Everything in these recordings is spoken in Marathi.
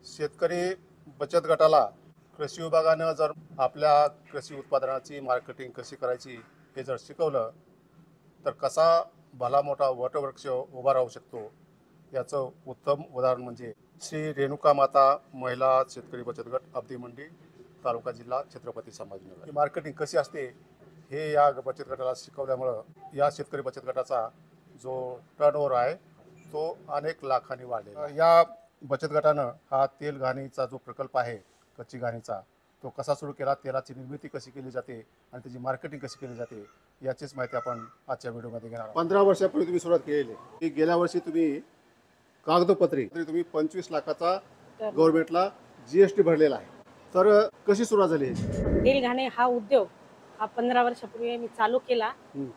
शेतकरी बचत गटाला कृषी विभागानं जर आपल्या कृषी उत्पादनाची मार्केटिंग कशी करायची हे जर शिकवलं तर कसा भला मोठा वटवृक्ष उभा राहू शकतो याचं उत्तम उदाहरण म्हणजे श्री रेणुका माता महिला शेतकरी बचत गट अब्दी मंडी तालुका जिल्हा छत्रपती संभाजीनगर। ही मार्केटिंग कशी असते हे या बचत गटाला शिकवल्यामुळं या शेतकरी बचत गटाचा जो टर्नओव्हर आहे तो अनेक लाखांनी वाढलेला। या बचत गटानं हा तेल घाणीचा जो प्रकल्प आहे कच्ची घाणीचा तो कसा सुरू केला, तेलाची निर्मिती कशी केली जाते आणि त्याची मार्केटिंग कशी केली जाते याचीच माहिती आपण आजच्या व्हिडिओमध्ये घेणार आहोत। 15 वर्षापूर्वी तुम्ही सुरुवात केलेली आहे। गेल्या वर्षी तुम्ही कागदोपत्री तुम्ही 25 लाखाचा गव्हर्नमेंटला जीएसटी भरलेला आहे। तर कशी सुरुवात झाली? तेल घाणे हा उद्योग हा 15 वर्षापूर्वी मी चालू केला।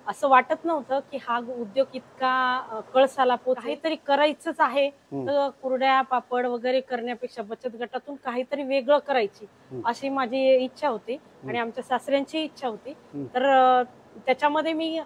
असं वाटत नव्हतं की हा उद्योग इतका कळसाला पोहोचेल। काहीतरी करायचंच आहे तर कुरड्या पापड वगैरे करण्यापेक्षा बचत गटातून काहीतरी वेगळं करायची अशी माझी इच्छा होती आणि आमच्या सासऱ्यांची इच्छा होती। तर त्याच्यामध्ये मी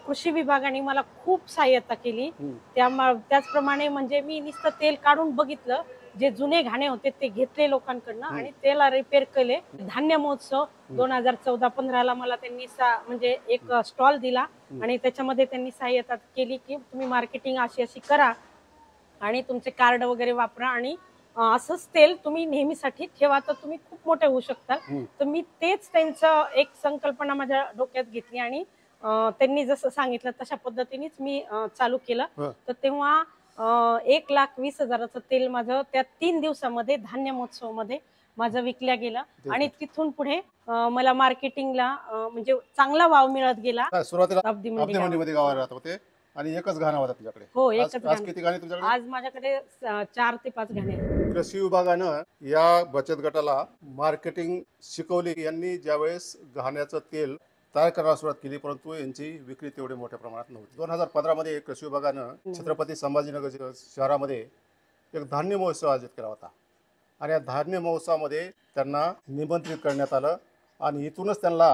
कृषी विभागाने मला खूप सहाय्यता केली। त्याचप्रमाणे म्हणजे मी नुसतं तेल काढून बघितलं, जे जुने घाणे होते ते घेतले लोकांकडनं आणि त्याला रिपेअर केले। धान्य महोत्सव 2014-15 ला मला त्यांनी म्हणजे एक स्टॉल दिला आणि त्याच्यामध्ये त्यांनी सहाय्यता केली की तुम्ही मार्केटिंग अशी अशी करा आणि तुमचे कार्ड वगैरे वापरा आणि असंच तेल तुम्ही नेहमीसाठी ठेवा तर तुम्ही खूप मोठे होऊ शकता। तर मी तेच त्यांचं एक संकल्पना माझ्या डोक्यात घेतली आणि त्यांनी जसं सांगितलं तशा पद्धतीनेच मी चालू केलं। तर तेव्हा 1,20,000चं तेल माझं त्या 3 दिवसामध्ये धान्य महोत्सव मध्ये माझं विकल्या गेलं आणि तिथून पुढे मला मार्केटिंगला म्हणजे चांगला वाव मिळत गेला। सुरुवातीला अब्दी मंडीमध्ये गावात राहत होते आणि एकच घाणा होता तुझ्याकडे? हो, एकच घाणा। आज किती घाणे तुझ्याकडे? आज माझ्याकडे 4 ते 5 घाणे आहेत। कृषी विभागानं या बचत गटाला मार्केटिंग शिकवली। यांनी ज्यावेळेस घाण्याचं तेल तयार करायला सुरुवात केली परंतु यांची विक्री तेवढी मोठ्या प्रमाणात नव्हती। 2015 मध्ये कृषी विभागानं छत्रपती संभाजीनगर शहरामध्ये एक धान्य महोत्सव आयोजित केला होता आणि या धान्य महोत्सवामध्ये त्यांना निमंत्रित करण्यात आलं आणि इथूनच त्यांना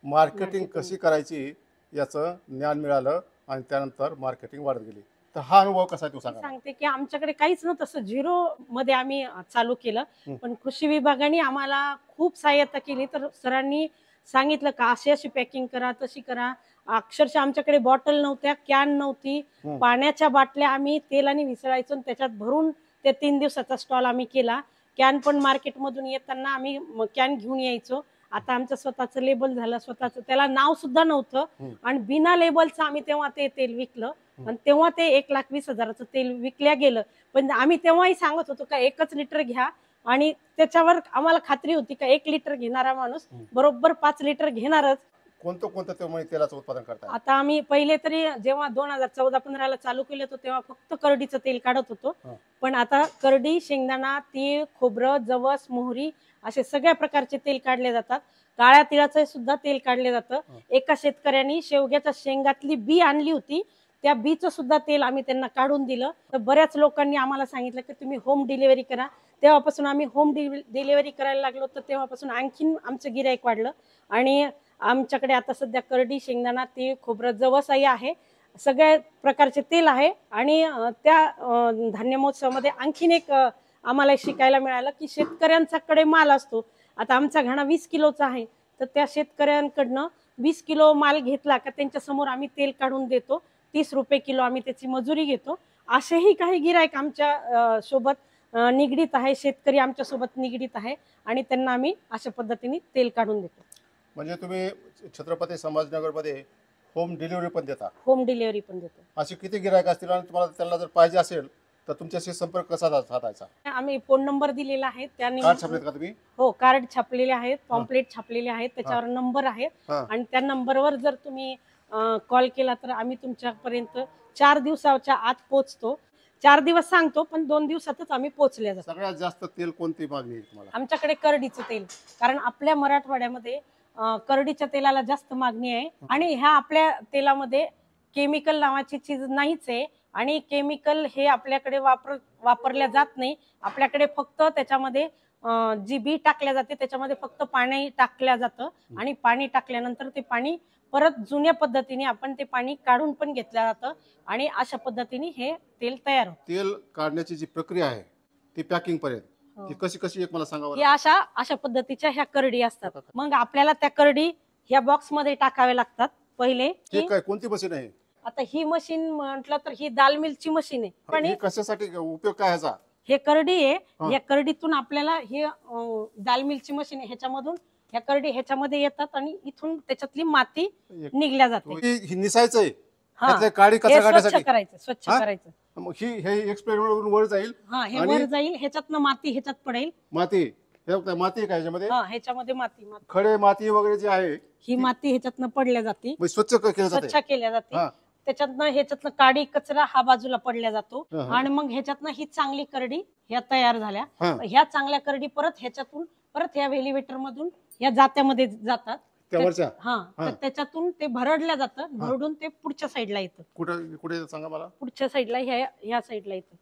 मार्केटिंग कशी करायची याचं ज्ञान मिळालं आणि त्यानंतर मार्केटिंग वाढत गेली। तर हा अनुभव कसा तू सांगा? सांगते की आमच्याकडे काहीच नव्हतं, तसं झिरो मध्ये आम्ही चालू केलं पण कृषी विभागाने आम्हाला खूप सहाय्यता केली। तर सरांनी सांगितलं का अशी अशी पॅकिंग करा, तशी करा। अक्षरशः आमच्याकडे बॉटल नव्हत्या, कॅन नव्हती, पाण्याच्या बाटल्या आम्ही तेलाने मिसळायचो आणि त्याच्यात भरून त्या 3 दिवसाचा स्टॉल आम्ही केला। कॅन पण मार्केटमधून येताना आम्ही कॅन घेऊन यायचो। आता आमचं स्वतःचं लेबल झालं, स्वतःचं त्याला नाव सुद्धा नव्हतं आणि बिना लेबलचं आम्ही तेव्हा ते तेल विकलं आणि तेव्हा ते 1,20,000चं तेल विकल्या गेलं। पण आम्ही तेव्हाही सांगत होतो का 1 लिटर घ्या आणि त्याच्यावर आम्हाला खात्री होती का 1 लिटर घेणारा माणूस बरोबर 5 लिटर घेणारच। कोणतं तेलाचं उत्पादन करतात? आता आम्ही पहिले तरी जेव्हा 2014-15 ला चालू केलं होतं तेव्हा फक्त करडीचं तेल काढत होतो, पण आता करडी, शेंगदाणा, तीळ, खोबरं, जवस, मोहरी असे सगळ्या प्रकारचे तेल काढले जातात। काळ्या तिळाचं सुद्धा तेल काढले जातं। एका शेतकऱ्यांनी शेवग्याच्या शेंगातली बी आणली होती, त्या बीचं सुद्धा तेल आम्ही त्यांना काढून दिलं। तर बऱ्याच लोकांनी आम्हाला सांगितलं की तुम्ही होम डिलिव्हरी करा। तेव्हापासून आम्ही होम डिलिव्हरी करायला लागलो, तर तेव्हापासून आणखीन आमचं गिराईक वाढलं आणि आमच्याकडे आता सध्या करडी, शेंगदाणा, तीळ, खोबरं, जवसही आहे, सगळ्या प्रकारचे तेल आहे। आणि त्या धान्य महोत्सवामध्ये आणखीन एक आम्हाला शिकायला मिळालं की शेतकऱ्यांच्याकडे माल असतो। आता आमचा घाणा 20 किलोचा आहे, तर त्या शेतकऱ्यांकडनं 20 किलो माल घेतला का त्यांच्या समोर आम्ही तेल काढून देतो, 30 रुपये किलो आम्ही त्याची मजुरी घेतो। असेही काही गिराईक आमच्या सोबत निगडीत आहे, शेतकरी आमच्या सोबत निगडीत आहे आणि त्यांना आम्ही अशा पद्धतीने तेल काढून देतो। म्हणजे तुम्ही छत्रपती संभाजीनगर मध्ये होम डिलिव्हरी पण देता? होम डिलिव्हरी पण देतो। असे किती गिराईक असतील आणि तुम्हाला त्यांना जर पाहिजे असेल तर तुमच्याशी संपर्क कसा साधायचा? आम्ही फोन नंबर दिलेला आहे, त्याने कार्ड छापलेत का तुम्ही? हो, कार्ड छापलेले आहेत, पॉम्पलेट छापलेले आहेत, त्याच्यावर नंबर आहे आणि त्या नंबरवर जर तुम्ही कॉल केला तर आम्ही तुमच्यापर्यंत 4 दिवसाच्या आत पोहोचतो। 4 दिवस सांगतो पण 2 दिवसातच आम्ही पोहोचल्या जातो। सगळ्यात जास्त तेल कोणती मागणी आहे तुम्हाला? आमच्याकडे करडीचं तेल, कारण आपल्या मराठवाड्यामध्ये करडीच्या तेलाला जास्त मागणी आहे आणि ह्या आपल्या तेलामध्ये केमिकल नावाची चीज नाहीच आहे आणि केमिकल हे आपल्याकडे वापरल्या जात नाही। आपल्याकडे फक्त त्याच्यामध्ये जी बी टाकल्या जाते त्याच्यामध्ये फक्त पाणी टाकल्या जातं आणि पाणी टाकल्यानंतर ते पाणी परत जुन्या पद्धतीने आपण ते पाणी काढून पण घेतलं जातं आणि अशा पद्धतीने हे तेल तयार होतं। तेल काढण्याची जी प्रक्रिया आहे ती पॅकिंग पर्यंत ती कशी कशी एक मला सांगा हे बरं. अशा पद्धतीच्या ह्या करडी असतात. मग आपल्याला त्या करडी ह्या बॉक्स मध्ये टाकाव्या लागतात पहिले. हे काय कोणती मशीन आहे? आता ही मशीन म्हटलं तर ही दाल मिलची मशीन आहे. पण हे कशासाठी उपयोग काय ह्याचा? हे करडी आहे. हा. या करडीतून आपल्याला हे दाल मिलची मशीन आहे, ह्याच्यामधून ह्या करडी ह्याच्यामध्ये येतात आणि इथून त्याच्यातली माती निघल्या जाते. ही निसायचंय हा. त्यातले काडी हे कचरा स्वच्छ काढण्यासाठी. करायचं, स्वच्छ हा? करायचं. मग हे एक्सपेरिमेंट वरून वर जाईल. हा, हे आणि- वर जाईल, ह्याच्यातनं माती ह्याच्यात पडेल. माती हे बघ, माती आहे का ह्याच्यामध्ये? हा, ह्याच्यामध्ये माती खडे माती वगैरे जे आहे ही माती ह्याच्यातनं पडल्या जाते, मग स्वच्छ केलं स्वच्छ जाते. केल्या जाते. हा. त्याच्यातनं ह्याच्यातनं काडी कचरा हा बाजूला पडल्या जातो. हा, हा. आणि मग ह्याच्यातनं ही चांगली करडी ह्या तयार झाल्या. हा. ह्या चांगल्या करडी परत ह्याच्यातून परत ह्या व्हेलिवेटर मधून या जात्यामध्ये जातात. त्यावरच्या हा, हा. तर त्याच्यातून ते भरडल्या जातं. भरडून ते पुढच्या साईडला येतं. कुठे कुठे सांगा मला. पुढच्या साईडला ह्या साईडला येतं.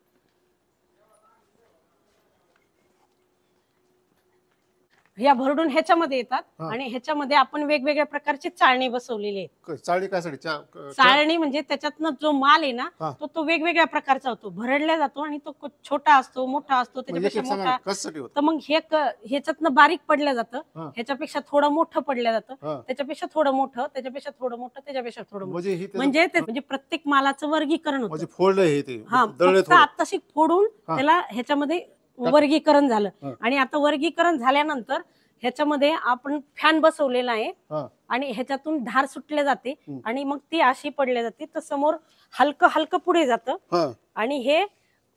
ह्या भरडून ह्याच्यामध्ये येतात. हा. आणि ह्याच्यामध्ये आपण वेगवेगळ्या प्रकारची चाळणी बसवलेली आहे. चाळणी काय साठी? चाळणी म्हणजे त्याच्यातनं जो माल आहे ना, हा. तो वेगवेगळ्या प्रकारचा होतो. भरडला जातो आणि तो छोटा असतो, मोठा असतो, त्याच्यापेक्षा मोठा. कशासाठी होत? तर मग ह्याच्यातनं बारीक पडलं जातं. हा. ह्याच्यापेक्षा थोडं मोठं पडलं जातं. हा. त्याच्यापेक्षा थोडं मोठं, त्याच्यापेक्षा थोडं मोठं, त्याच्यापेक्षा थोडं मोठं. म्हणजे ही त्याचं- म्हणजे प्रत्येक मालाचं वर्गीकरण होतं. म्हणजे फोडलं हे ते हा, दळले फक्त थोडं. आत्ताशी फोडून हा. त्याला ह्याच्यामध्ये वर्गीकरण झालं. हा. आणि आता वर्गीकरण झाल्यानंतर ह्याच्यामध्ये आपण फॅन बसवलेला आहे. हा. आणि ह्याच्यातून धार सुटले जाते. हम्म. आणि मग ती अशी पडली जाते, तर समोर हलकं हलकं पुढे जातं. हा. आणि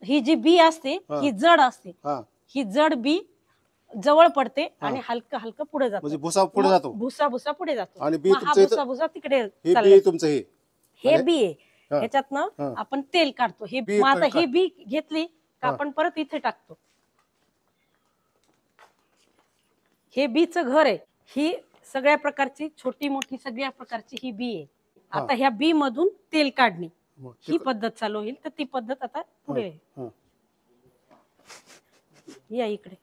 ही जी बी असते हा. ही जड असते. हा. ही जड बी जवळ पडते हा. आणि हलकं हलकं पुढे जातं. म्हणजे भुसा पुढे मग जातो. भुसा पुढे जातो. आणि बी मग हा तुमचं इथं- भुसा तिकडे हे चालला. बी तुमचं हे हे आणि- बी आहे. हा. ह्याच्यातनं हा. आपण तेल काढतो. बी मग आता का- ही बी घेतली का हा. आपण परत इथे टाकतो. हे बीचं घर आहे. ही सगळ्या प्रकारची छोटी मोठी सगळ्या प्रकारची ही बी आहे. हा. आता ह्या बी मधून तेल काढणे मग ते- ही पद्धत चालू होईल. तर ती पद्धत आता पुढे आहे. हा. या इकडे.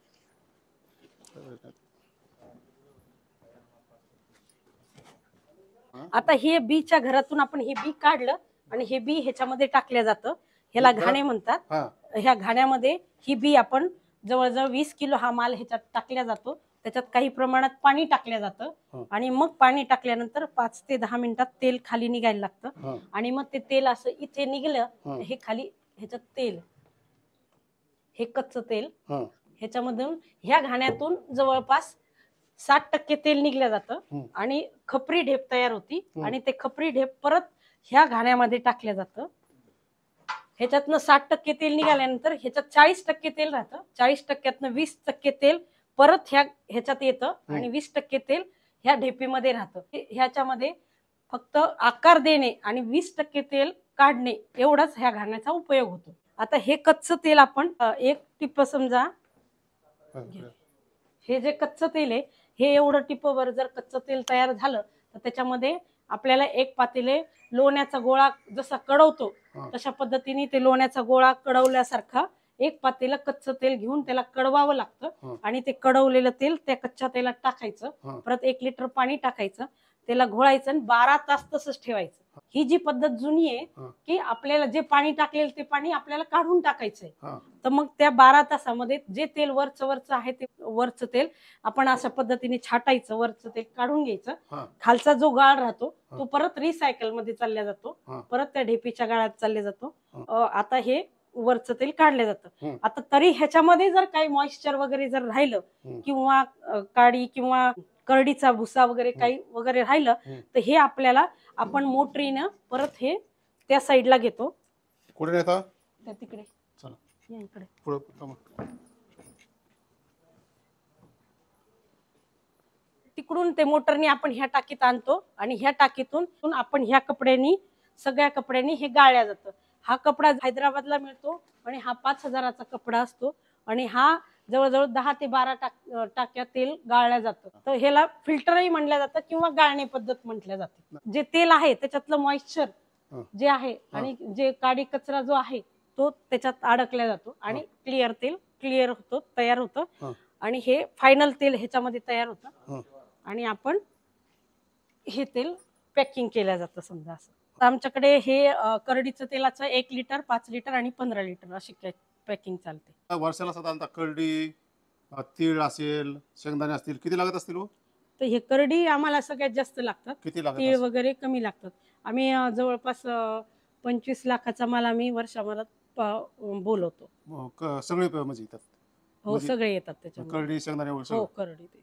आता हे बीच्या घरातून आपण हे बी काढलं आणि हे बी ह्याच्यामध्ये टाकलं जातं. ह्याला घाणे म्हणतात. हा. ह्या घाण्यामध्ये ही बी आपण जवळजवळ 20 किलो हा माल ह्याच्यात टाकला जातो. त्याच्यात काही प्रमाणात पाणी टाकलं जातं. हा. आणि मग पाणी टाकल्यानंतर 5 ते 10 मिनिटात तेल खाली निघायला लागतं. हा. आणि मग ते तेल असं इथे निघलं. हा. हे खाली ह्याच्यात तेल, हे कच्चं तेल हा. ह्याच्यामधून ह्या घाण्यातून जवळपास 60% तेल निघलं जातं. हम्म. आणि खपरी ढेप तयार होती. हम्म. आणि ते खपरी ढेप परत ह्या घाण्यामध्ये टाकलं जातं. ह्याच्यातनं 60% तेल निघाल्यानंतर ह्याच्यात 40% तेल राहतं. 40%तनं 20% तेल परत ह्याच्यात येतं. आणि 20% तेल ह्या ढेपीमध्ये राहतं. ह्याच्यामध्ये फक्त आकार देणे आणि 20% तेल काढणे एवढाच ह्या घाण्याचा उपयोग होतो. आता हे कच्चं तेल आपण एक टिप समजा, हे जे कच्चं तेल आहे हे एवढं टिपवर जर कच्चं तेल तयार झालं तर त्याच्यामध्ये आपल्याला एक पातेले लोण्याचा गोळा जसा कडवतो तशा पद्धतीने ते लोण्याचा गोळा कडवल्यासारखा एक पातेलं कच्चं तेल घेऊन त्याला कडवावं लागतं. आणि ते कडवलेलं तेल त्या कच्च्या तेलात टाकायचं. परत 1 लिटर पाणी टाकायचं, त्याला घोळायचं आणि 12 तास तसंच ठेवायचं. ही जी पद्धत जुनी आहे की आपल्याला जे पाणी टाकलेलं ते पाणी आपल्याला काढून टाकायचंय. तर मग त्या 12 तासामध्ये जे तेल वरचं आहे ते वरचं तेल आपण अशा पद्धतीने छाटायचं, वरचं तेल काढून घ्यायचं. खालचा जो गाळ राहतो तो परत रिसायकल मध्ये चालला जातो, परत त्या ढेपीच्या गाळात चालला जातो. आता हे वरचं तेल काढलं जातं. आता तरी ह्याच्यामध्ये जर काही मॉइश्चर वगैरे जर राहिलं किंवा काडी किंवा करडीचा भुसा वगैरे काही वगैरे राहिलं तर हे आपल्याला आपण मोटरीनं परत हे त्या साईडला घेतो. कुठे नेता? त्या तिकडे चला या इकडे. तिकडून ते मोटरने आपण ह्या टाकीत आणतो आणि ह्या टाकीतून आपण ह्या कपड्यांनी सगळ्या कपड्यांनी हे गाळल्या जातं. हा कपडा हैदराबादला मिळतो आणि हा 5000चा कपडा असतो. आणि हा जवळजवळ 10 ते 12 टाक्या तेल गाळल्या जातं. तर ह्याला फिल्टरही म्हणलं जातं किंवा गाळणे पद्धत म्हटल्या जाते. जे तेल आहे त्याच्यातलं मॉइश्चर जे आहे आणि जे काडी कचरा जो आहे तो त्याच्यात अडकला जातो आणि क्लिअर तेल क्लिअर होतो, तयार होतं. आणि हे फायनल तेल ह्याच्यामध्ये तयार होतं. आणि आपण हे तेल पॅकिंग केलं जातं समजा असं. आमच्याकडे हे करडीचं तेलाचं 1 लिटर, 5 लिटर आणि 15 लिटर अशी पॅकिंग चालते. वर्षाला साधारणतः करडी तीळ असेल, शेंगदाणे असतील, किती लागत असतील हो? तर हे करडी आम्हाला सगळ्यात जास्त लागतात. किती लागत तीळ असेल? वगैरे कमी लागतात. आम्ही जवळपास 25 लाखाचा माल आम्ही वर्षभरात बोलवतो. सगळे म्हणजे येतात हो म्हणजे सगळे येतात त्याच्यामध्ये. करडी, शेंगदाणे हो सगळं. करडी ते